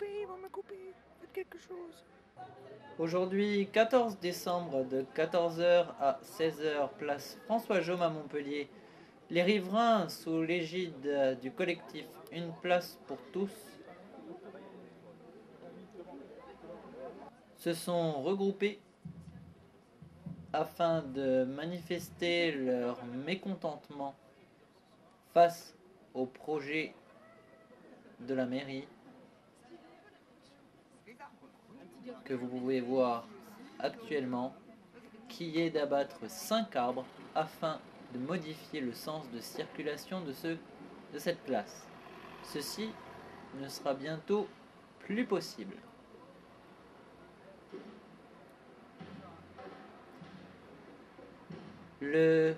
me couper. Faites quelque chose. Aujourd'hui, 14 décembre, de 14h à 16h, place François Jaume à Montpellier, les riverains, sous l'égide du collectif Une place pour tous, se sont regroupés afin de manifester leur mécontentement face au projet de la mairie que vous pouvez voir actuellement, qui est d'abattre 5 arbres afin de modifier le sens de circulation de cette place. Ceci ne sera bientôt plus possible. Le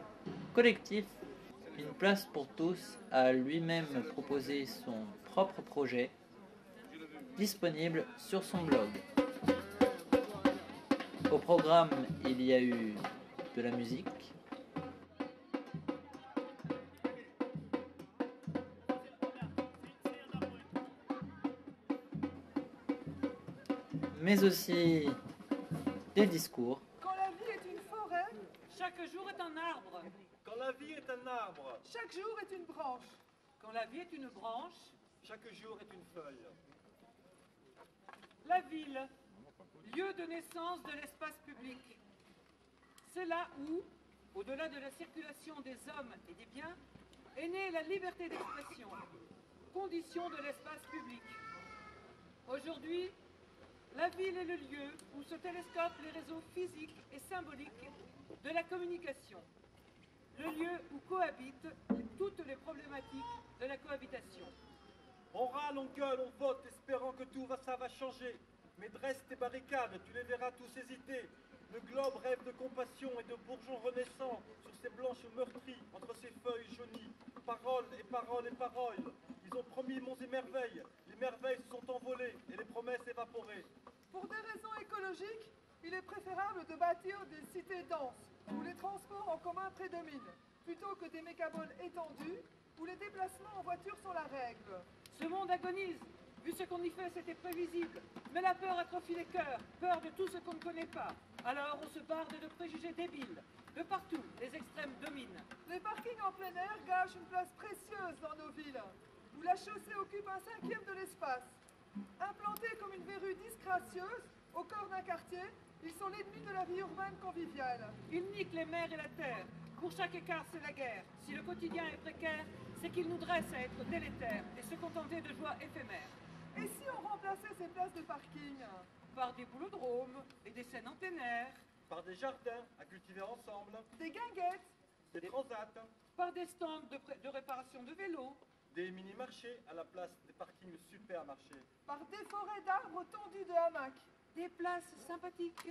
collectif Une place pour tous a lui-même proposé son propre projet, disponible sur son blog. Au programme, il y a eu de la musique, mais aussi des discours. Quand la vie est une forêt, chaque jour est un arbre. Quand la vie est un arbre, chaque jour est une branche. Quand la vie est une branche, chaque jour est une feuille. La ville, lieu de naissance de l'espace public. C'est là où, au-delà de la circulation des hommes et des biens, est née la liberté d'expression, condition de l'espace public. Aujourd'hui, la ville est le lieu où se télescopent les réseaux physiques et symboliques de la communication. Le lieu où cohabitent toutes les problématiques de la cohabitation. On râle, on gueule, on vote, espérant que ça va changer. Mais dresse tes barricades, tu les verras tous hésiter. Le globe rêve de compassion et de bourgeons renaissants sur ces blanches meurtries, entre ces feuilles jaunies. Paroles et paroles et paroles. Ils ont promis monts et merveilles. Les merveilles se sont envolées et les promesses évaporées. Pour des raisons écologiques, il est préférable de bâtir des cités denses, où les transports en commun prédominent, plutôt que des mégapoles étendues, où les déplacements en voiture sont la règle. Ce monde agonise. Vu ce qu'on y fait, c'était prévisible. Mais la peur atrophie les cœurs, peur de tout ce qu'on ne connaît pas. Alors on se barre de préjugés débiles. De partout, les extrêmes dominent. Les parkings en plein air gâchent une place précieuse dans nos villes, où la chaussée occupe un cinquième de l'espace. Implantés comme une verrue disgracieuse, au cœur d'un quartier, ils sont l'ennemi de la vie urbaine conviviale. Ils niquent les mers et la terre. Pour chaque écart, c'est la guerre. Si le quotidien est précaire, c'est qu'ils nous dressent à être délétères et se contenter de joies éphémères. Et si on remplaçait ces places de parking par des boulodromes et des scènes en plein air, par des jardins à cultiver ensemble, des guinguettes, des transats, par des stands de réparation de vélos, des mini-marchés à la place des parkings supermarchés, par des forêts d'arbres tendus de hamacs, des places sympathiques,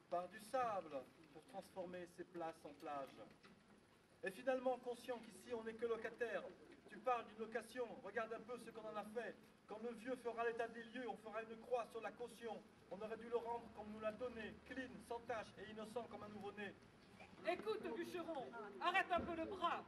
par du sable pour transformer ces places en plage. Et finalement, conscient qu'ici on n'est que locataire, tu parles d'une location, regarde un peu ce qu'on en a fait. Quand le vieux fera l'état des lieux, on fera une croix sur la caution. On aurait dû le rendre comme nous l'a donné, clean, sans tache et innocent comme un nouveau-né. Écoute, bûcheron, arrête un peu le bras.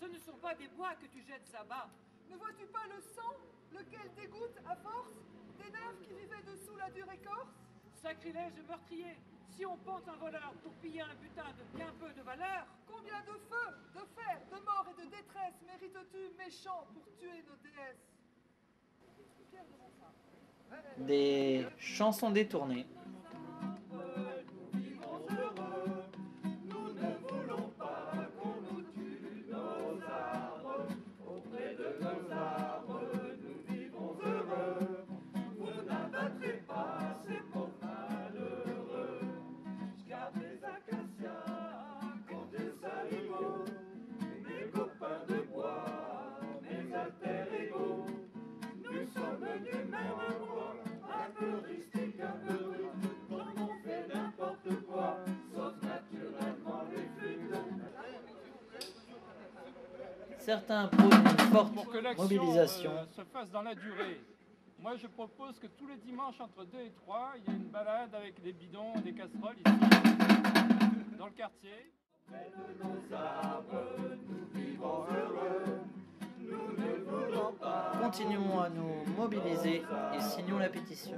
Ce ne sont pas des bois que tu jettes à bas. Ne vois-tu pas le sang, lequel dégoûte à force des nymphes qui vivaient dessous la dure écorce? Sacrilège meurtrier. Si on pente un voleur pour piller un butin de bien peu de valeur, combien de feu, de fer, de mort et de détresse mérites-tu, méchant, pour tuer nos déesses? Des chansons détournées. Certains prônent une forte pour que l'action mobilisation. Se fasse dans la durée. Moi, je propose que tous les dimanches, entre 2 et 3, il y ait une balade avec des bidons, des casseroles ici, dans le quartier. Près de nos arbres, nous vivons heureux, nous ne voulons pas. Continuons à nous mobilisés et signons la pétition.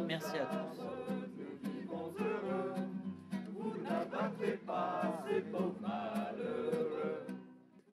Merci à tous.